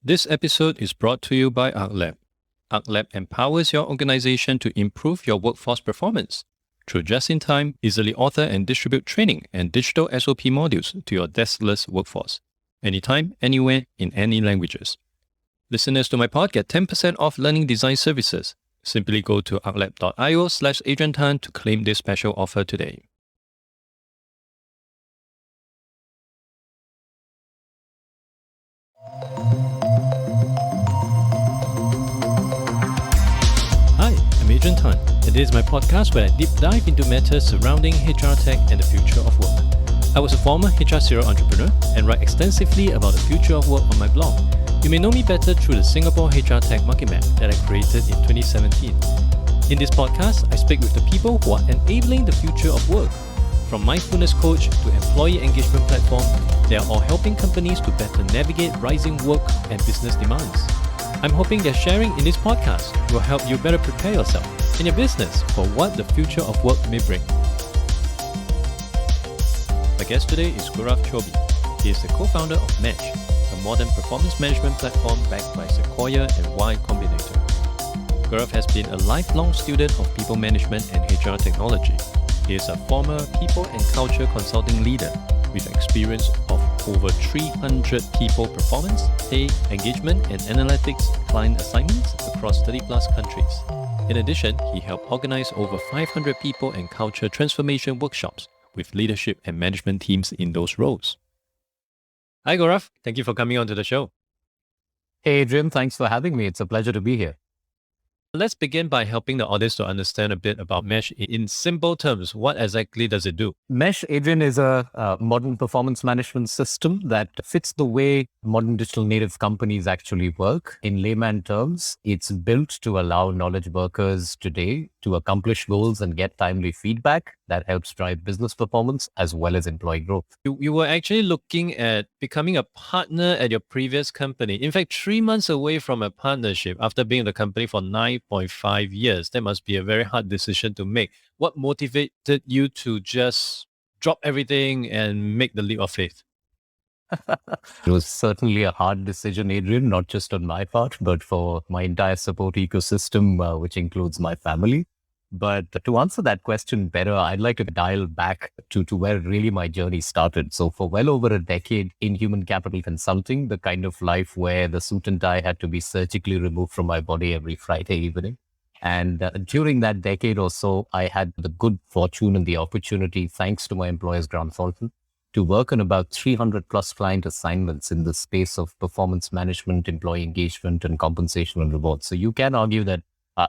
This episode is brought to you by ArcLab. ArcLab empowers your organization to improve your workforce performance through just-in-time, easily author and distribute training and digital SOP modules to your deskless workforce. Anytime, anywhere, in any languages. Listeners to my pod get 10% off learning design services. Simply go to arclab.io/Adrian Tan to claim this special offer today. Hi, I'm Adrian Tan, and this is my podcast where I deep dive into matters surrounding HR tech and the future of work. I was a former HR serial entrepreneur and write extensively about the future of work on my blog. You may know me better through the Singapore HR Tech Market Map that I created in 2017. In this podcast, I speak with the people who are enabling the future of work. From mindfulness coach to employee engagement platform, they are all helping companies to better navigate rising work and business demands. I'm hoping that sharing in this podcast will help you better prepare yourself and your business for what the future of work may bring. My guest today is Gaurav Chaubey. He is the co-founder of Mesh, a modern performance management platform backed by Sequoia and Y Combinator. Gaurav has been a lifelong student of people management and HR technology. He is a former people and culture consulting leader with experience of over 300 people performance, pay, engagement, and analytics client assignments across 30 plus countries. In addition, he helped organize over 500 people and culture transformation workshops with leadership and management teams in those roles. Hi Gaurav, thank you for coming on to the show. Hey Adrian, thanks for having me. It's a pleasure to be here. Let's begin by helping the audience to understand a bit about Mesh. In simple terms, what exactly does it do? Mesh, Adrian, is a modern performance management system that fits the way modern digital native companies actually work. In layman terms, it's built to allow knowledge workers today to accomplish goals and get timely feedback that helps drive business performance as well as employee growth. You were actually looking at becoming a partner at your previous company. In fact, 3 months away from a partnership after being in the company for 9.5 years. That must be a very hard decision to make. What motivated you to just drop everything and make the leap of faith? It was certainly a hard decision, Adrian, not just on my part, but for my entire support ecosystem, which includes my family. But to answer that question better, I'd like to dial back to where really my journey started. So for well over a decade in human capital consulting, the kind of life where the suit and tie had to be surgically removed from my body every Friday evening. And during that decade or so, I had the good fortune and the opportunity, thanks to my employer's grant consultant, to work on about 300 plus client assignments in the space of performance management, employee engagement, and compensation and rewards. So you can argue that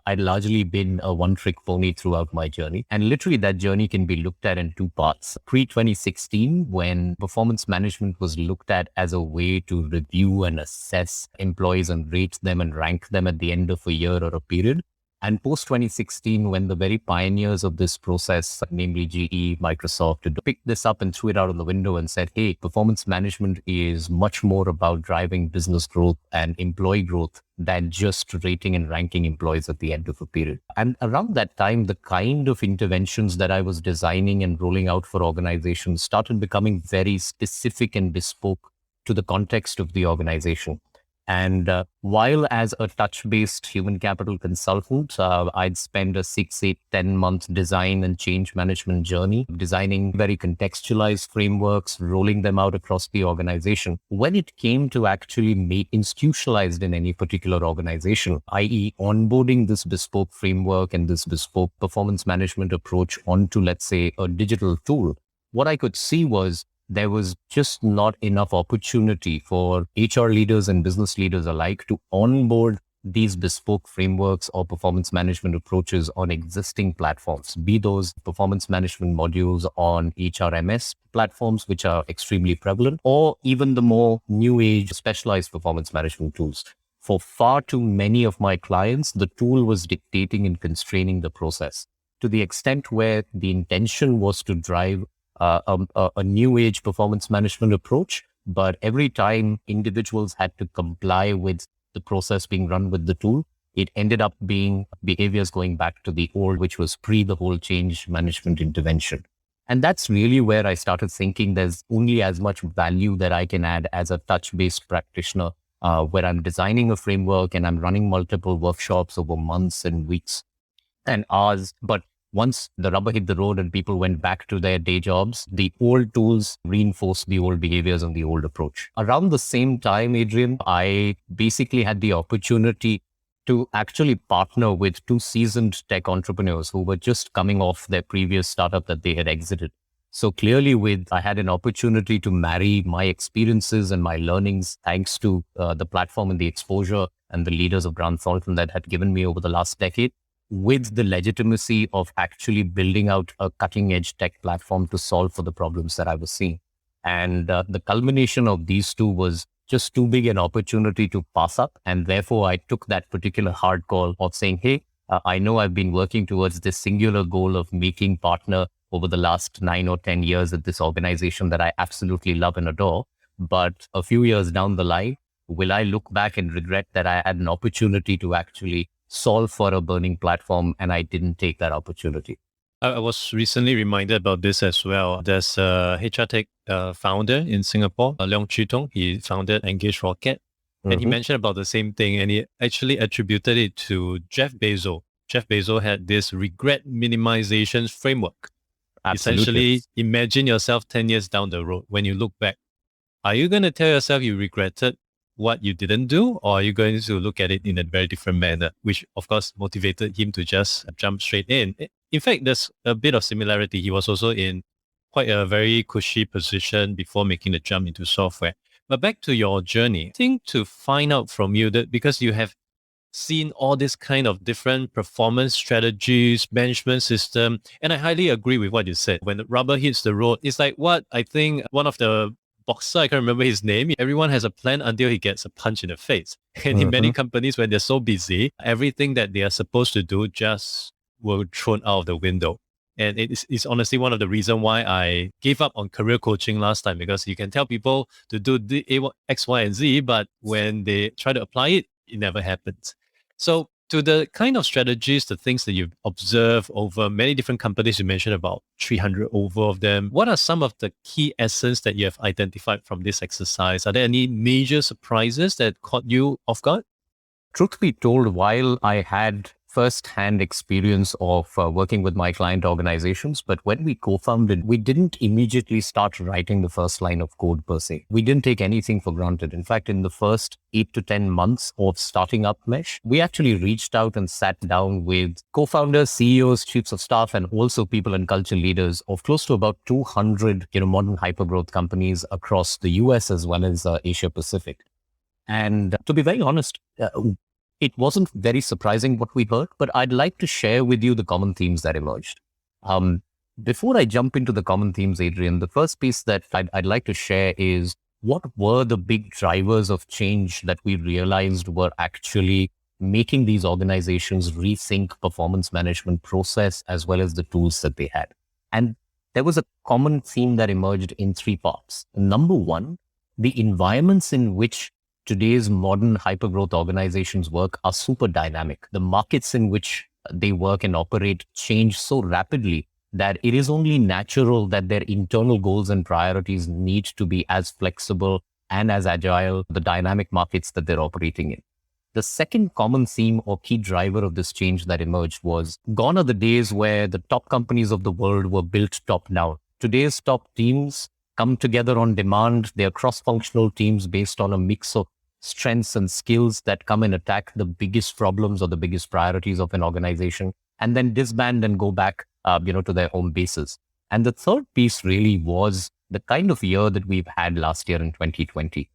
I'd largely been a one-trick pony throughout my journey. And literally that journey can be looked at in two parts. Pre-2016, when performance management was looked at as a way to review and assess employees and rate them and rank them at the end of a year or a period. And post-2016, when the very pioneers of this process, namely GE, Microsoft, picked this up and threw it out of the window and said, hey, performance management is much more about driving business growth and employee growth than just rating and ranking employees at the end of a period. And around that time, the kind of interventions that I was designing and rolling out for organizations started becoming very specific and bespoke to the context of the organization. And while as a touch-based human capital consultant, I'd spend a 6, 8, 10-month design and change management journey, designing very contextualized frameworks, rolling them out across the organization. When it came to actually institutionalized in any particular organization, i.e. onboarding this bespoke framework and this bespoke performance management approach onto, let's say, a digital tool, what I could see was there was just not enough opportunity for HR leaders and business leaders alike to onboard these bespoke frameworks or performance management approaches on existing platforms, be those performance management modules on HRMS platforms, which are extremely prevalent, or even the more new age specialized performance management tools. For far too many of my clients, the tool was dictating and constraining the process to the extent where the intention was to drive a new age performance management approach. But every time individuals had to comply with the process being run with the tool, it ended up being behaviors going back to the old, which was pre the whole change management intervention. And that's really where I started thinking there's only as much value that I can add as a touch-based practitioner where I'm designing a framework and I'm running multiple workshops over months and weeks and hours. But once the rubber hit the road and people went back to their day jobs, the old tools reinforced the old behaviors and the old approach. Around the same time, Adrian, I basically had the opportunity to actually partner with two seasoned tech entrepreneurs who were just coming off their previous startup that they had exited. So clearly I had an opportunity to marry my experiences and my learnings thanks to the platform and the exposure and the leaders of Grant Thornton that had given me over the last decade, with the legitimacy of actually building out a cutting edge tech platform to solve for the problems that I was seeing. And the culmination of these two was just too big an opportunity to pass up. And therefore, I took that particular hard call of saying, hey, I know I've been working towards this singular goal of making partner over the last 9 or 10 years at this organization that I absolutely love and adore. But a few years down the line, will I look back and regret that I had an opportunity to actually solve for a burning platform and I didn't take that opportunity? I was recently reminded about this as well. There's a HR Tech founder in Singapore, Leong Chee Tong. He founded Engage Rocket. And he mentioned about the same thing. And he actually attributed it to Jeff Bezos. Jeff Bezos had this regret minimization framework. Absolutely. Essentially, imagine yourself 10 years down the road. When you look back, are you going to tell yourself you regretted what you didn't do, or are you going to look at it in a very different manner, which of course motivated him to just jump straight in? In fact, there's a bit of similarity. He was also in quite a very cushy position before making the jump into software. But back to your journey, I think to find out from you that because you have seen all this kind of different performance strategies, management system, and I highly agree with what you said. When the rubber hits the road, it's like what I think one of the boxer, I can't remember his name. Everyone has a plan until he gets a punch in the face. And in many companies, when they're so busy, everything that they are supposed to do just were thrown out of the window. And it's honestly one of the reasons why I gave up on career coaching last time, because you can tell people to do X, Y, and Z, but when they try to apply it, it never happens. So to the kind of strategies, the things that you've observed over many different companies, you mentioned about 300 over of them. What are some of the key essence that you have identified from this exercise? Are there any major surprises that caught you off guard? Truth be told, while I had first-hand experience of working with my client organizations, but when we co-founded, we didn't immediately start writing the first line of code per se. We didn't take anything for granted. In fact, in the first 8 to 10 months of starting up Mesh, we actually reached out and sat down with co-founders, CEOs, chiefs of staff, and also people and culture leaders of close to about 200 modern hypergrowth companies across the US as well as Asia Pacific. And to be very honest, it wasn't very surprising what we heard, but I'd like to share with you the common themes that emerged. Before I jump into the common themes, Adrian, the first piece that I'd like to share is what were the big drivers of change that we realized were actually making these organizations rethink performance management process as well as the tools that they had. And there was a common theme that emerged in 3 parts. Number one, the environments in which today's modern hypergrowth organizations work are super dynamic. The markets in which they work and operate change so rapidly that it is only natural that their internal goals and priorities need to be as flexible and as agile, the dynamic markets that they're operating in. The second common theme or key driver of this change that emerged was, gone are the days where the top companies of the world were built top down. Today's top teams come together on demand. They're cross-functional teams based on a mix of strengths and skills that come and attack the biggest problems or the biggest priorities of an organization, and then disband and go back, to their home bases. And the third piece really was the kind of year that we've had last year in 2020,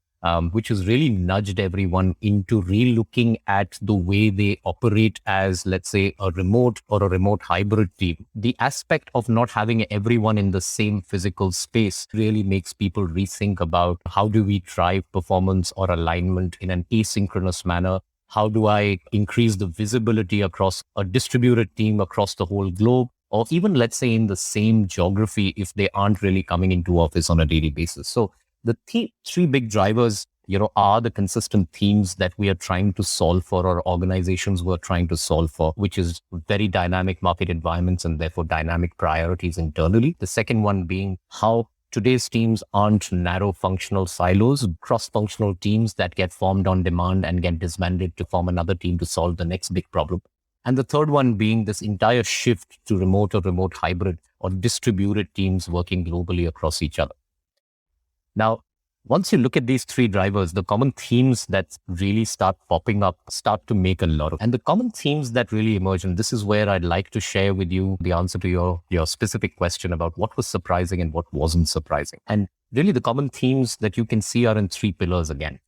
which has really nudged everyone into relooking at the way they operate as, let's say, a remote or a remote hybrid team. The aspect of not having everyone in the same physical space really makes people rethink about how do we drive performance or alignment in an asynchronous manner. How do I increase the visibility across a distributed team across the whole globe? Or even, let's say, in the same geography if they aren't really coming into office on a daily basis. So the 3 big drivers, are the consistent themes that we are trying to solve for, or organizations were trying to solve for, which is very dynamic market environments and therefore dynamic priorities internally. The second one being how today's teams aren't narrow functional silos, cross-functional teams that get formed on demand and get disbanded to form another team to solve the next big problem. And the third one being this entire shift to remote or remote hybrid or distributed teams working globally across each other. Now, once you look at these three drivers, the common themes that really start popping up start to make a lot of. And the common themes that really emerge, and this is where I'd like to share with you the answer to your specific question about what was surprising and what wasn't surprising. And really the common themes that you can see are in three pillars again.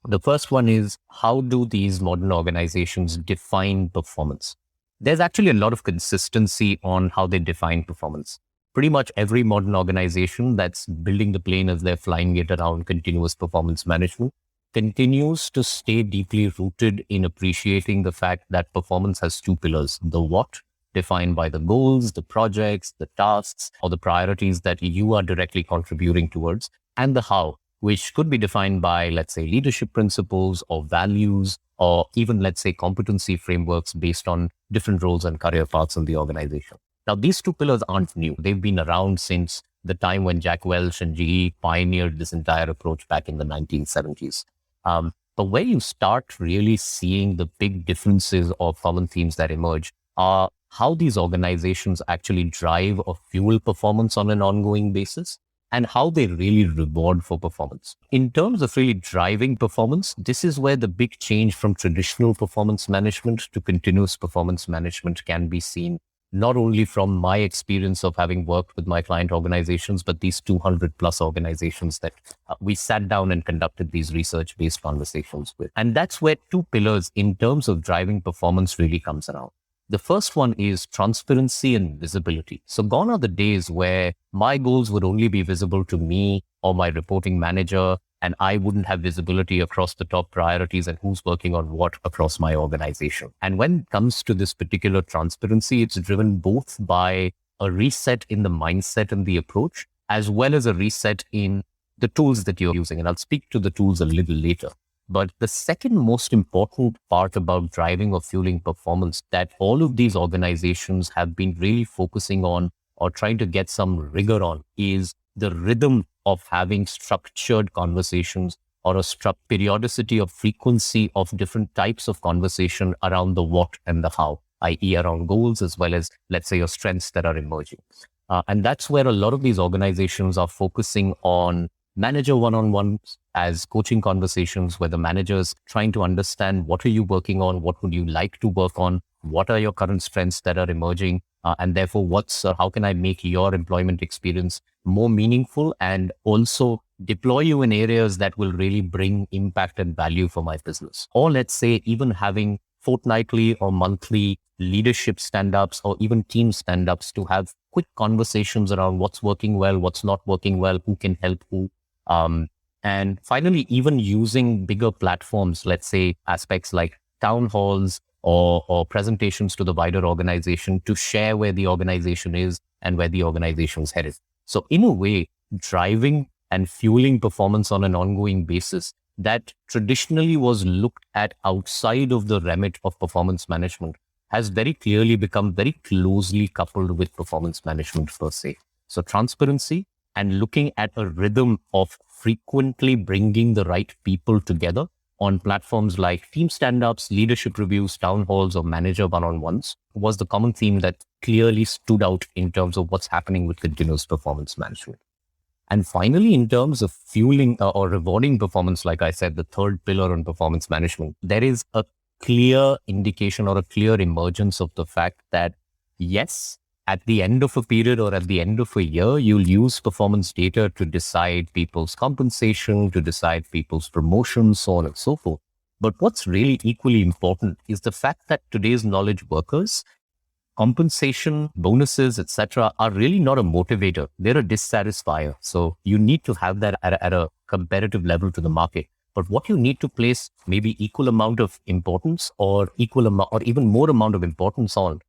The first one is, how do these modern organizations define performance? There's actually a lot of consistency on how they define performance. Pretty much every modern organization that's building the plane as they're flying it around continuous performance management continues to stay deeply rooted in appreciating the fact that performance has two pillars: the what, defined by the goals, the projects, the tasks, or the priorities that you are directly contributing towards, and the how, which could be defined by, let's say, leadership principles or values, or even, let's say, competency frameworks based on different roles and career paths in the organization. Now, these two pillars aren't new. They've been around since the time when Jack Welch and GE pioneered this entire approach back in the 1970s. But where you start really seeing the big differences or common themes that emerge are how these organizations actually drive or fuel performance on an ongoing basis, and how they really reward for performance. In terms of really driving performance, this is where the big change from traditional performance management to continuous performance management can be seen, not only from my experience of having worked with my client organizations, but these 200 plus organizations that we sat down and conducted these research-based conversations with. And that's where two pillars in terms of driving performance really comes around. The first one is transparency and visibility. So gone are the days where my goals would only be visible to me or my reporting manager, and I wouldn't have visibility across the top priorities and who's working on what across my organization. And when it comes to this particular transparency, it's driven both by a reset in the mindset and the approach, as well as a reset in the tools that you're using. And I'll speak to the tools a little later. But the second most important part about driving or fueling performance that all of these organizations have been really focusing on or trying to get some rigor on is the rhythm of having structured conversations or a periodicity of frequency of different types of conversation around the what and the how, i.e. around goals, as well as, let's say, your strengths that are emerging. And that's where a lot of these organizations are focusing on manager one-on-ones as coaching conversations, where the manager is trying to understand what are you working on, what would you like to work on, what are your current strengths that are emerging, and therefore how can I make your employment experience more meaningful and also deploy you in areas that will really bring impact and value for my business. Or let's say even having fortnightly or monthly leadership stand-ups or even team stand-ups to have quick conversations around what's working well, what's not working well, who can help who. And finally, even using bigger platforms, let's say aspects like town halls or presentations to the wider organization to share where the organization is and where the organization is headed. So in a way, driving and fueling performance on an ongoing basis that traditionally was looked at outside of the remit of performance management has very clearly become very closely coupled with performance management per se. So transparency and looking at a rhythm of frequently bringing the right people together on platforms like team stand-ups, leadership reviews, town halls, or manager one-on-ones was the common theme that clearly stood out in terms of what's happening with continuous performance management. And finally, in terms of fueling or rewarding performance, like I said, the third pillar on performance management, there is a clear indication or a clear emergence of the fact that, yes, at the end of a period or at the end of a year, you'll use performance data to decide people's compensation, to decide people's promotions, so on and so forth. But what's really equally important is the fact that today's knowledge workers, compensation, bonuses, etc., are really not a motivator. They're a dissatisfier. So you need to have that at a competitive level to the market. But what you need to place maybe equal amount of importance or equal amount or even more amount of importance on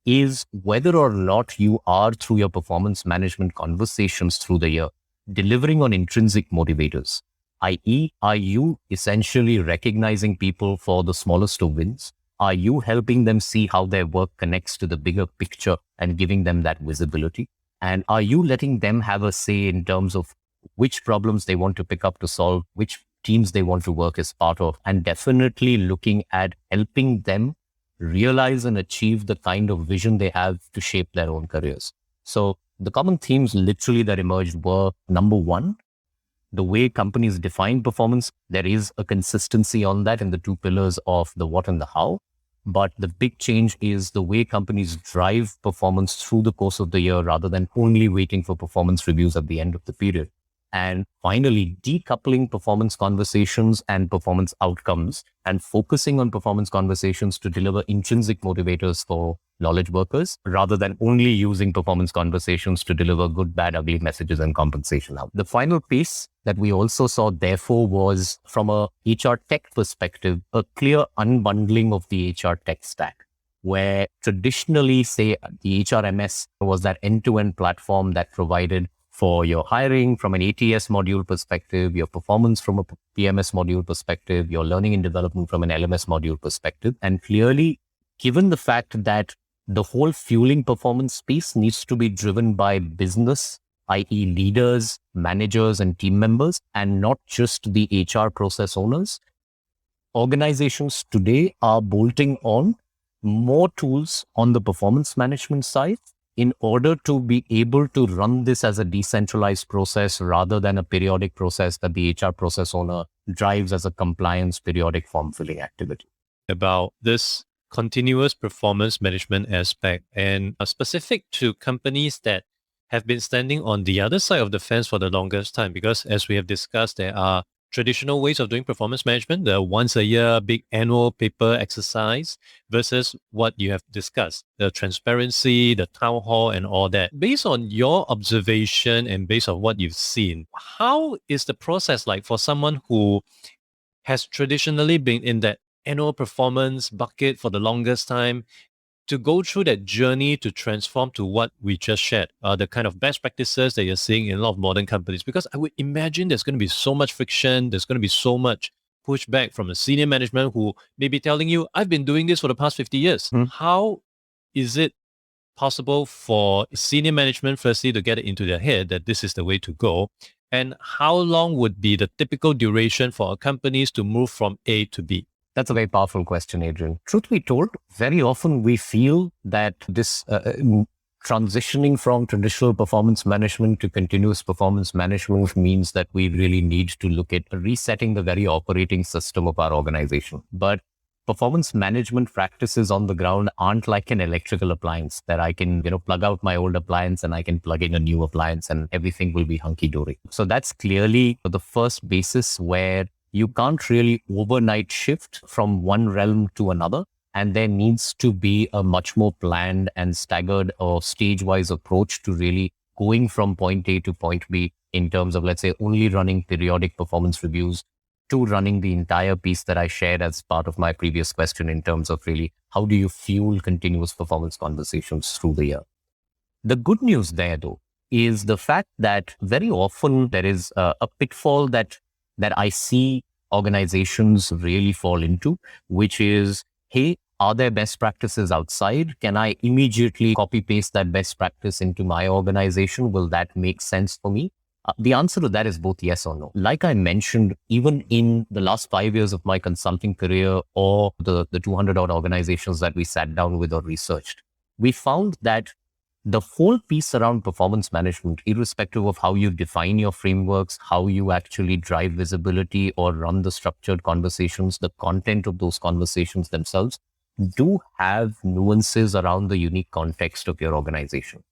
is whether or not you are, through your performance management conversations through the year, delivering on intrinsic motivators, i.e., are you essentially recognizing people for the smallest of wins? Are you helping them see how their work connects to the bigger picture and giving them that visibility? And are you letting them have a say in terms of which problems they want to pick up to solve, which teams they want to work as part of, and definitely looking at helping them realize and achieve the kind of vision they have to shape their own careers. So the common themes literally that emerged were, number one, the way companies define performance. There is a consistency on that in the two pillars of the what and the how. But the big change is the way companies drive performance through the course of the year rather than only waiting for performance reviews at the end of the period. And finally, decoupling performance conversations and performance outcomes and focusing on performance conversations to deliver intrinsic motivators for knowledge workers rather than only using performance conversations to deliver good, bad, ugly messages and compensation out. The final piece that we also saw, therefore, was from a HR tech perspective, a clear unbundling of the HR tech stack, where traditionally, say, the HRMS was that end-to-end platform that provided for your hiring from an ATS module perspective, your performance from a PMS module perspective, your learning and development from an LMS module perspective. And clearly, given the fact that the whole fueling performance space needs to be driven by business, i.e. leaders, managers, and team members, and not just the HR process owners, organizations today are bolting on more tools on the performance management side in order to be able to run this as a decentralized process rather than a periodic process that the HR process owner drives as a compliance periodic form filling activity. About this continuous performance management aspect and specific to companies that have been standing on the other side of the fence for the longest time, because as we have discussed, there are traditional ways of doing performance management, the once a year big annual paper exercise versus what you have discussed, the transparency, the town hall and all that. Based on your observation and based on what you've seen, how is the process like for someone who has traditionally been in that annual performance bucket for the longest time to go through that journey to transform to what we just shared, the kind of best practices that you're seeing in a lot of modern companies? Because I would imagine there's going to be so much friction, there's going to be so much pushback from the senior management who may be telling you, I've been doing this for the past 50 years. How is it possible for senior management firstly to get it into their head that this is the way to go? And how long would be the typical duration for companies to move from A to B? That's a very powerful question, Adrian. Truth be told, very often we feel that this transitioning from traditional performance management to continuous performance management means that we really need to look at resetting the very operating system of our organization. But performance management practices on the ground aren't like an electrical appliance that I can, plug out my old appliance and I can plug in a new appliance and everything will be hunky-dory. So that's clearly the first basis where you can't really overnight shift from one realm to another. And there needs to be a much more planned and staggered or stage-wise approach to really going from point A to point B in terms of, let's say, only running periodic performance reviews to running the entire piece that I shared as part of my previous question in terms of really how do you fuel continuous performance conversations through the year. The good news there, though, is the fact that very often there is a pitfall that I see organizations really fall into, which is, hey, are there best practices outside? Can I immediately copy paste that best practice into my organization? Will that make sense for me? The answer to that is both yes or no. Like I mentioned, even in the last 5 years of my consulting career or the 200 odd organizations that we sat down with or researched, we found that the whole piece around performance management, irrespective of how you define your frameworks, how you actually drive visibility or run the structured conversations, the content of those conversations themselves do have nuances around the unique context of your organization.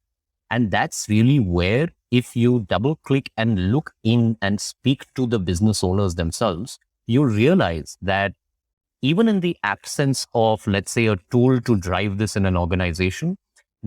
And that's really where, if you double click and look in and speak to the business owners themselves, you realize that even in the absence of, let's say, a tool to drive this in an organization,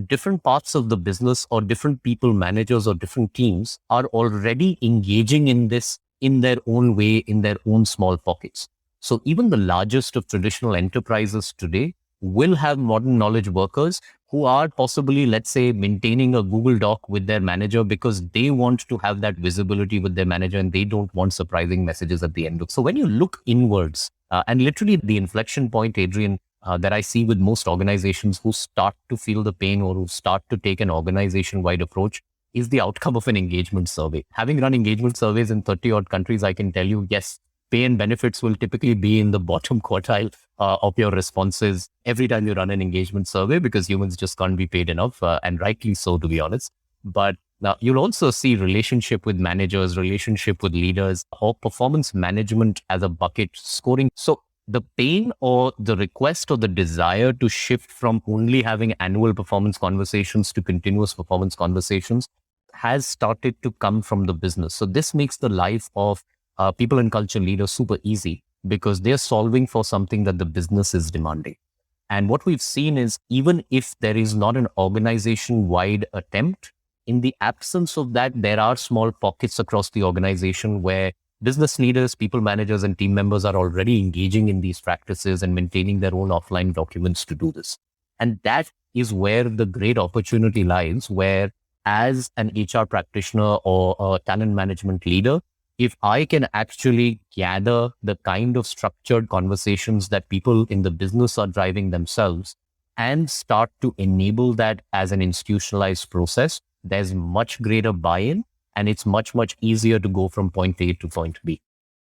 different parts of the business or different people, managers or different teams are already engaging in this in their own way, in their own small pockets. So even the largest of traditional enterprises today will have modern knowledge workers who are possibly, let's say, maintaining a Google Doc with their manager because they want to have that visibility with their manager and they don't want surprising messages at the end. So when you look inwards, and literally the inflection point, Adrian, that I see with most organizations who start to feel the pain or who start to take an organization-wide approach is the outcome of an engagement survey. Having run engagement surveys in 30 odd countries, I can tell you, yes, pay and benefits will typically be in the bottom quartile of your responses every time you run an engagement survey, because humans just can't be paid enough, and rightly so, to be honest. But now you'll also see relationship with managers, relationship with leaders, or performance management as a bucket scoring. So the pain or the request or the desire to shift from only having annual performance conversations to continuous performance conversations has started to come from the business. So this makes the life of people and culture leaders super easy, because they're solving for something that the business is demanding. And what we've seen is, even if there is not an organization-wide attempt, in the absence of that, there are small pockets across the organization where business leaders, people managers, and team members are already engaging in these practices and maintaining their own offline documents to do this. And that is where the great opportunity lies, where as an HR practitioner or a talent management leader, if I can actually gather the kind of structured conversations that people in the business are driving themselves and start to enable that as an institutionalized process, there's much greater buy-in, and it's much, much easier to go from point A to point B.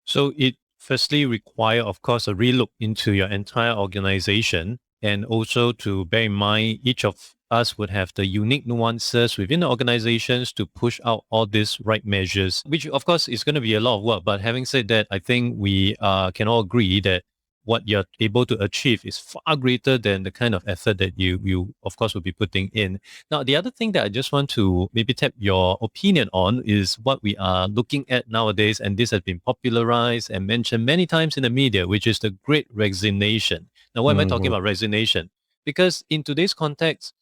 So it firstly require, of course, a relook into your entire organization, and also to bear in mind each of us would have the unique nuances within the organizations to push out all these right measures, which of course is going to be a lot of work. But having said that, I think we can all agree that what you're able to achieve is far greater than the kind of effort that you of course will be putting in. Now, the other thing that I just want to maybe tap your opinion on is what we are looking at nowadays, and this has been popularized and mentioned many times in the media, which is the Great Resignation. Now, why am I talking about resignation? Because in today's context,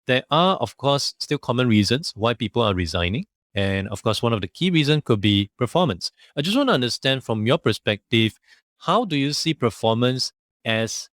there are, of course, still common reasons why people are resigning. And of course, one of the key reasons could be performance. I just want to understand from your perspective, how do you see performance as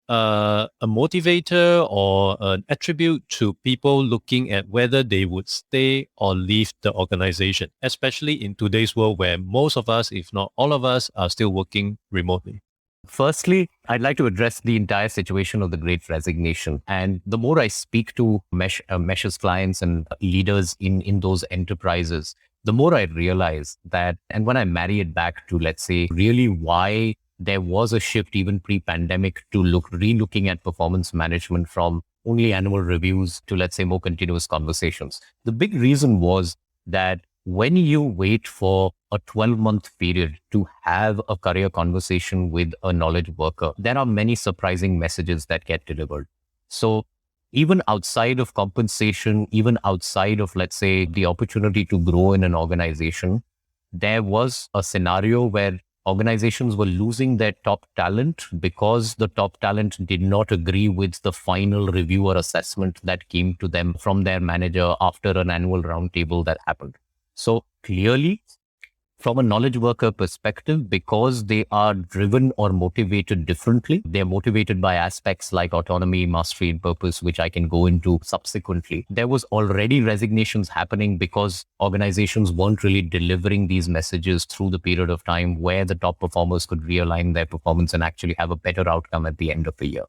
a motivator or an attribute to people looking at whether they would stay or leave the organization, especially in today's world where most of us, if not all of us, are still working remotely? Firstly, I'd like to address the entire situation of the Great Resignation. And the more I speak to Mesh's clients and leaders in those enterprises, the more I realize that, and when I marry it back to, let's say, really why there was a shift even pre-pandemic to relooking at performance management from only annual reviews to, let's say, more continuous conversations. The big reason was that when you wait for a 12-month period to have a career conversation with a knowledge worker, there are many surprising messages that get delivered. So even outside of compensation, even outside of, let's say, the opportunity to grow in an organization, there was a scenario where organizations were losing their top talent because the top talent did not agree with the final review or assessment that came to them from their manager after an annual roundtable that happened. So clearly, from a knowledge worker perspective, because they are driven or motivated differently, they're motivated by aspects like autonomy, mastery, and purpose, which I can go into subsequently. There was already resignations happening because organizations weren't really delivering these messages through the period of time where the top performers could realign their performance and actually have a better outcome at the end of the year.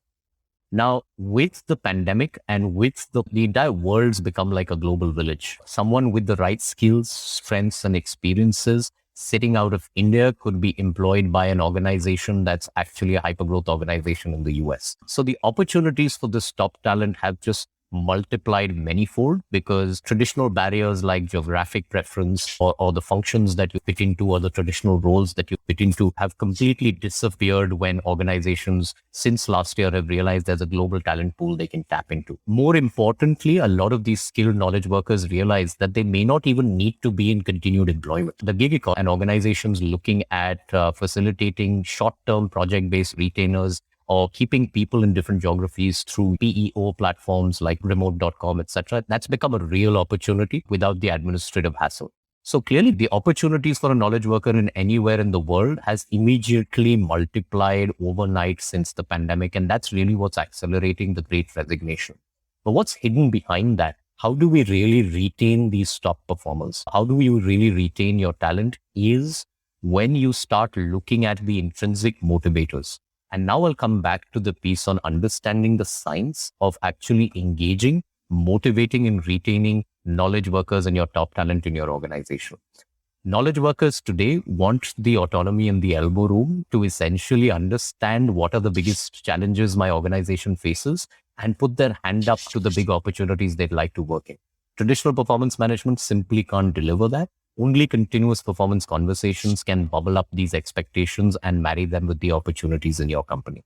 Now, with the pandemic and with the entire world's become like a global village, someone with the right skills, strengths, and experiences sitting out of India could be employed by an organization that's actually a hypergrowth organization in the US. So the opportunities for this top talent have just multiplied manyfold because traditional barriers like geographic preference or the functions that you fit into or the traditional roles that you fit into have completely disappeared when organizations since last year have realized there's a global talent pool they can tap into. More importantly, a lot of these skilled knowledge workers realize that they may not even need to be in continued employment. The gig economy and organizations looking at facilitating short-term project-based retainers or keeping people in different geographies through PEO platforms like remote.com, etc. That's become a real opportunity without the administrative hassle. So clearly the opportunities for a knowledge worker in anywhere in the world has immediately multiplied overnight since the pandemic. And that's really what's accelerating the Great Resignation. But what's hidden behind that? How do we really retain these top performers? How do you really retain your talent is when you start looking at the intrinsic motivators. And now I'll come back to the piece on understanding the science of actually engaging, motivating, and retaining knowledge workers and your top talent in your organization. Knowledge workers today want the autonomy and the elbow room to essentially understand what are the biggest challenges my organization faces and put their hand up to the big opportunities they'd like to work in. Traditional performance management simply can't deliver that. Only continuous performance conversations can bubble up these expectations and marry them with the opportunities in your company.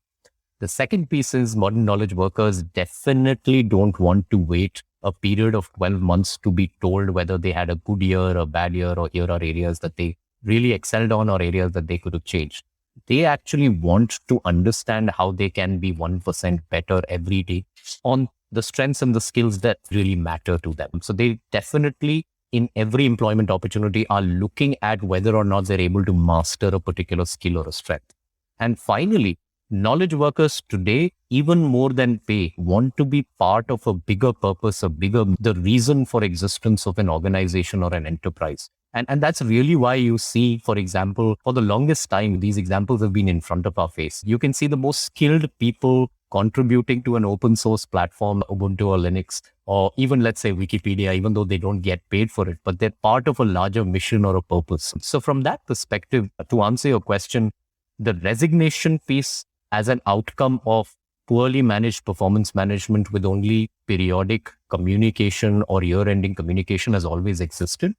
The second piece is modern knowledge workers definitely don't want to wait a period of 12 months to be told whether they had a good year, a bad year, or here are areas that they really excelled on or areas that they could have changed. They actually want to understand how they can be 1% better every day on the strengths and the skills that really matter to them. So they definitely, in every employment opportunity, are looking at whether or not they're able to master a particular skill or a strength. And finally, knowledge workers today, even more than pay, want to be part of a bigger purpose, the reason for existence of an organization or an enterprise. And that's really why you see, for example, for the longest time, these examples have been in front of our face. You can see the most skilled people contributing to an open source platform, Ubuntu or Linux, or even let's say Wikipedia, even though they don't get paid for it, but they're part of a larger mission or a purpose. So from that perspective, to answer your question, the resignation piece as an outcome of poorly managed performance management with only periodic communication or year-ending communication has always existed.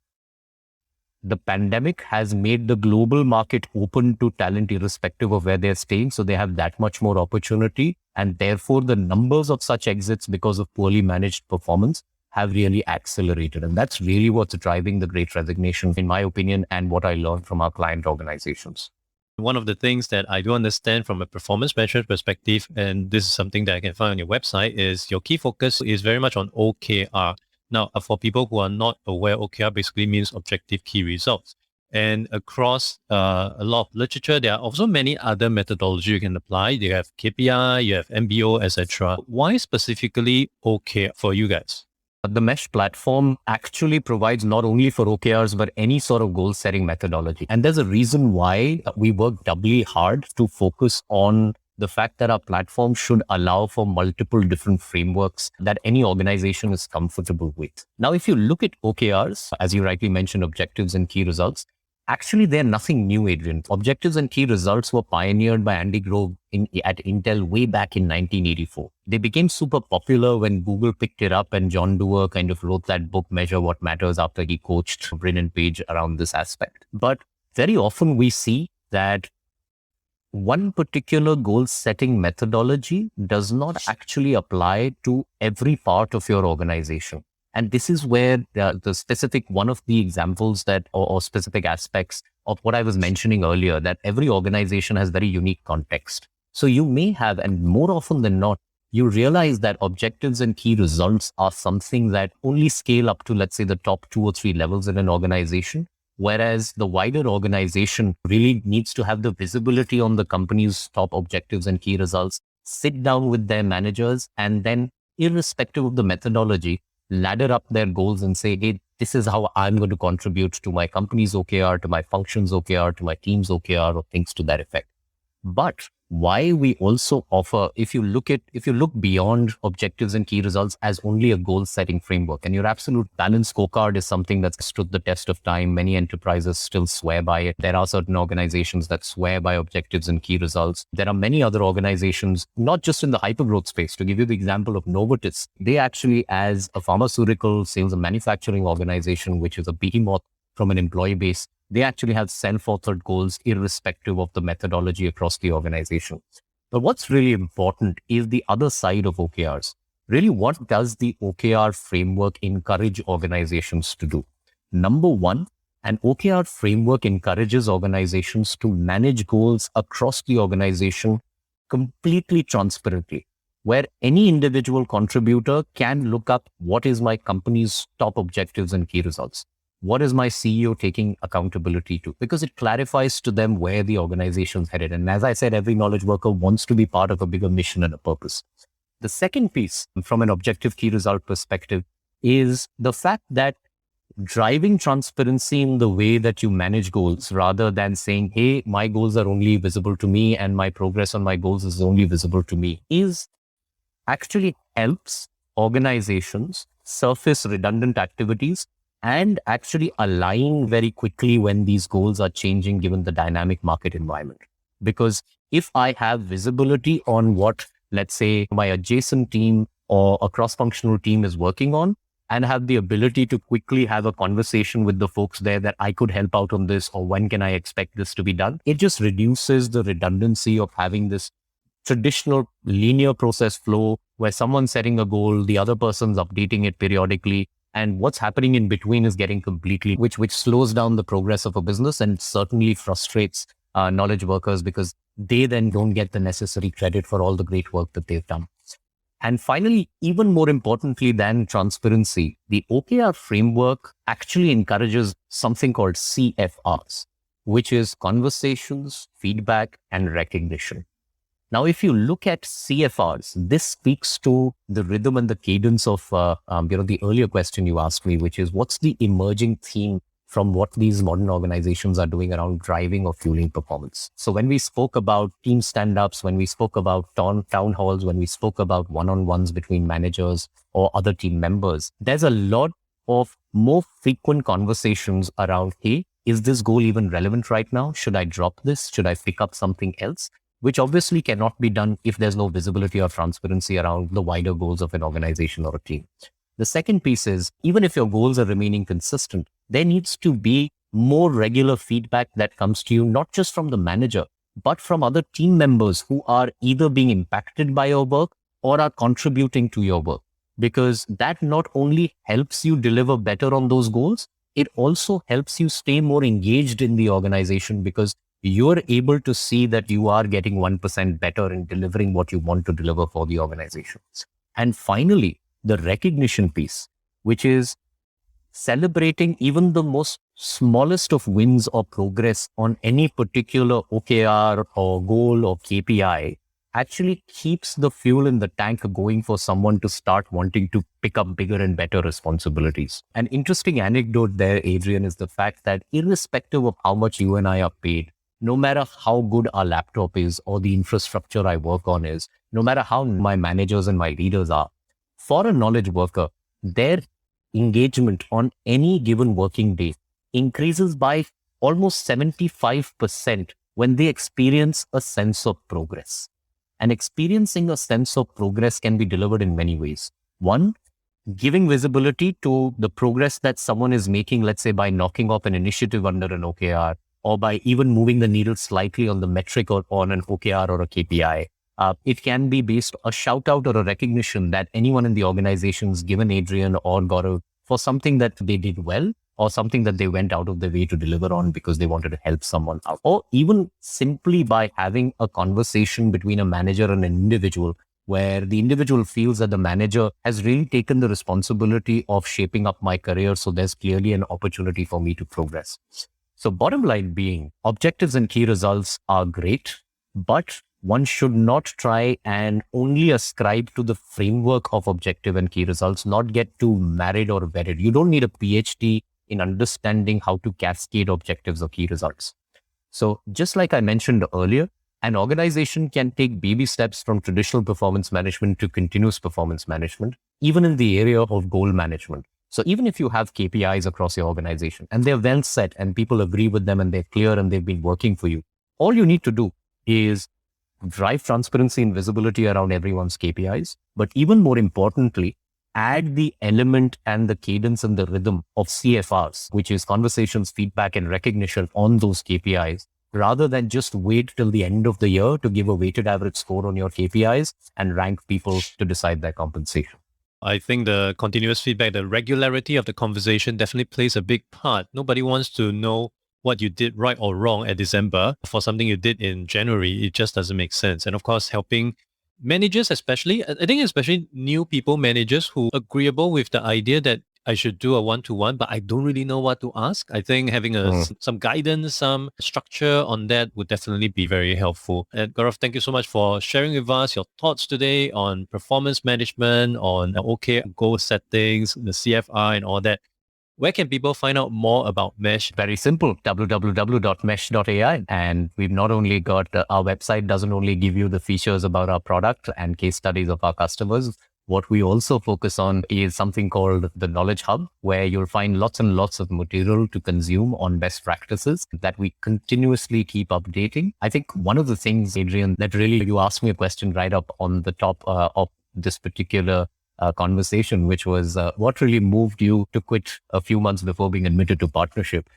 The pandemic has made the global market open to talent irrespective of where they're staying. So they have that much more opportunity. And therefore, the numbers of such exits because of poorly managed performance have really accelerated. And that's really what's driving the Great Resignation, in my opinion, and what I learned from our client organizations. One of the things that I do understand from a performance management perspective, and this is something that I can find on your website, is your key focus is very much on OKR. Now, for people who are not aware, OKR basically means objective key results. And across a lot of literature, there are also many other methodologies you can apply. You have KPI, you have MBO, etc. Why specifically OKR for you guys? The Mesh platform actually provides not only for OKRs, but any sort of goal setting methodology. And there's a reason why we work doubly hard to focus on the fact that our platform should allow for multiple different frameworks that any organization is comfortable with. Now, if you look at OKRs, as you rightly mentioned, objectives and key results, actually, they're nothing new, Adrian. Objectives and key results were pioneered by Andy Grove at Intel way back in 1984. They became super popular when Google picked it up and John Doerr kind of wrote that book, Measure What Matters, after he coached Brin Page around this aspect. But very often we see that one particular goal setting methodology does not actually apply to every part of your organization. And this is where the specific, one of the examples that, or specific aspects of what I was mentioning earlier, that every organization has very unique context. So you may have, and more often than not, you realize that objectives and key results are something that only scale up to, let's say, the top 2 or 3 levels in an organization. Whereas the wider organization really needs to have the visibility on the company's top objectives and key results, sit down with their managers, and then, irrespective of the methodology, ladder up their goals and say, hey, this is how I'm going to contribute to my company's OKR, to my function's OKR, to my team's OKR, or things to that effect. But why we also offer, if you look beyond objectives and key results as only a goal setting framework, and your absolute balance scorecard is something that's stood the test of time. Many enterprises still swear by it. There are certain organizations that swear by objectives and key results. There are many other organizations, not just in the hypergrowth space. To give you the example of Novartis, they actually, as a pharmaceutical sales and manufacturing organization, which is a behemoth from an employee base, they actually have self-authored goals irrespective of the methodology across the organization. But what's really important is the other side of OKRs. Really, what does the OKR framework encourage organizations to do? Number one, an OKR framework encourages organizations to manage goals across the organization completely transparently, where any individual contributor can look up what is my company's top objectives and key results. What is my CEO taking accountability to? Because it clarifies to them where the organization's headed. And as I said, every knowledge worker wants to be part of a bigger mission and a purpose. The second piece, from an objective key result perspective, is the fact that driving transparency in the way that you manage goals rather than saying, hey, my goals are only visible to me and my progress on my goals is only visible to me, is actually helps organizations surface redundant activities and actually align very quickly when these goals are changing given the dynamic market environment. Because if I have visibility on what, let's say, my adjacent team or a cross-functional team is working on, and have the ability to quickly have a conversation with the folks there that I could help out on this, or when can I expect this to be done, it just reduces the redundancy of having this traditional linear process flow where someone's setting a goal, the other person's updating it periodically, and what's happening in between is getting completely, which slows down the progress of a business and certainly frustrates knowledge workers because they then don't get the necessary credit for all the great work that they've done. And finally, even more importantly than transparency, the OKR framework actually encourages something called CFRs, which is conversations, feedback, and recognition. Now, if you look at CFRs, this speaks to the rhythm and the cadence of the earlier question you asked me, which is what's the emerging theme from what these modern organizations are doing around driving or fueling performance. So when we spoke about team stand-ups, when we spoke about town halls, when we spoke about one-on-ones between managers or other team members, there's a lot of more frequent conversations around, hey, is this goal even relevant right now? Should I drop this? Should I pick up something else? Which obviously cannot be done if there's no visibility or transparency around the wider goals of an organization or a team. The second piece is, even if your goals are remaining consistent, there needs to be more regular feedback that comes to you, not just from the manager, but from other team members who are either being impacted by your work or are contributing to your work. Because that not only helps you deliver better on those goals, it also helps you stay more engaged in the organization because you're able to see that you are getting 1% better in delivering what you want to deliver for the organization. And finally, the recognition piece, which is celebrating even the most smallest of wins or progress on any particular OKR or goal or KPI, actually keeps the fuel in the tank going for someone to start wanting to pick up bigger and better responsibilities. An interesting anecdote there, Adrian, is the fact that irrespective of how much you and I are paid, no matter how good our laptop is or the infrastructure I work on is, no matter how my managers and my leaders are, for a knowledge worker, their engagement on any given working day increases by almost 75% when they experience a sense of progress. And experiencing a sense of progress can be delivered in many ways. One, giving visibility to the progress that someone is making, let's say by knocking off an initiative under an OKR, or by even moving the needle slightly on the metric or on an OKR or a KPI. It can be based a shout out or a recognition that anyone in the organization has given Adrian or Gaurav for something that they did well or something that they went out of their way to deliver on because they wanted to help someone out. Or even simply by having a conversation between a manager and an individual where the individual feels that the manager has really taken the responsibility of shaping up my career. So there's clearly an opportunity for me to progress. So bottom line being, objectives and key results are great, but one should not try and only ascribe to the framework of objective and key results, not get too married or wedded. You don't need a PhD in understanding how to cascade objectives or key results. So just like I mentioned earlier, an organization can take baby steps from traditional performance management to continuous performance management, even in the area of goal management. So even if you have KPIs across your organization and they're well set and people agree with them and they're clear and they've been working for you, all you need to do is drive transparency and visibility around everyone's KPIs. But even more importantly, add the element and the cadence and the rhythm of CFRs, which is conversations, feedback, and recognition on those KPIs, rather than just wait till the end of the year to give a weighted average score on your KPIs and rank people to decide their compensation. I think the continuous feedback, the regularity of the conversation definitely plays a big part. Nobody wants to know what you did right or wrong at December for something you did in January. It just doesn't make sense. And of course, helping managers, especially, I think especially new people managers who are agreeable with the idea that I should do a one-to-one, but I don't really know what to ask. I think having some guidance, some structure on that would definitely be very helpful. And Gaurav, thank you so much for sharing with us your thoughts today on performance management, on OK goal settings, the CFR and all that. Where can people find out more about Mesh? Very simple, www.mesh.ai. And we've not only got our website doesn't only give you the features about our product and case studies of our customers. What we also focus on is something called the Knowledge Hub, where you'll find lots and lots of material to consume on best practices that we continuously keep updating. I think one of the things, Adrian, that really you asked me a question right up on the top of this particular conversation, which was what really moved you to quit a few months before being admitted to partnership.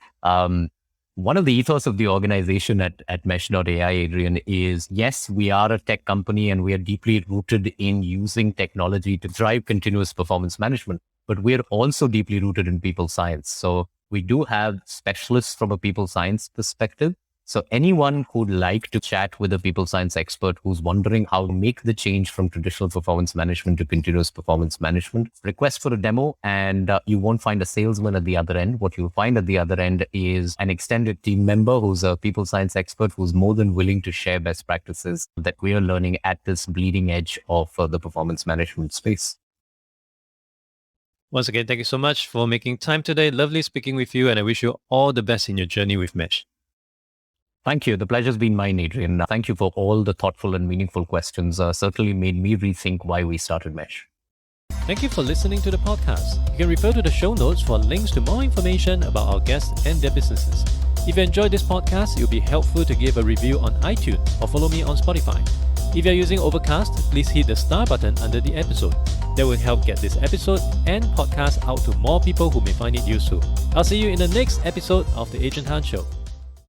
One of the ethos of the organization at Mesh.ai, Adrian, is yes, we are a tech company and we are deeply rooted in using technology to drive continuous performance management, but we're also deeply rooted in people science. So we do have specialists from a people science perspective. So anyone who'd like to chat with a people science expert who's wondering how to make the change from traditional performance management to continuous performance management, request for a demo, and you won't find a salesman at the other end. What you'll find at the other end is an extended team member who's a people science expert who's more than willing to share best practices that we are learning at this bleeding edge of the performance management space. Once again, thank you so much for making time today. Lovely speaking with you, and I wish you all the best in your journey with Mesh. Thank you. The pleasure's been mine, Adrian. Thank you for all the thoughtful and meaningful questions. Certainly made me rethink why we started Mesh. Thank you for listening to the podcast. You can refer to the show notes for links to more information about our guests and their businesses. If you enjoyed this podcast, it would be helpful to give a review on iTunes or follow me on Spotify. If you're using Overcast, please hit the star button under the episode. That will help get this episode and podcast out to more people who may find it useful. I'll see you in the next episode of The Adrian Tan Show.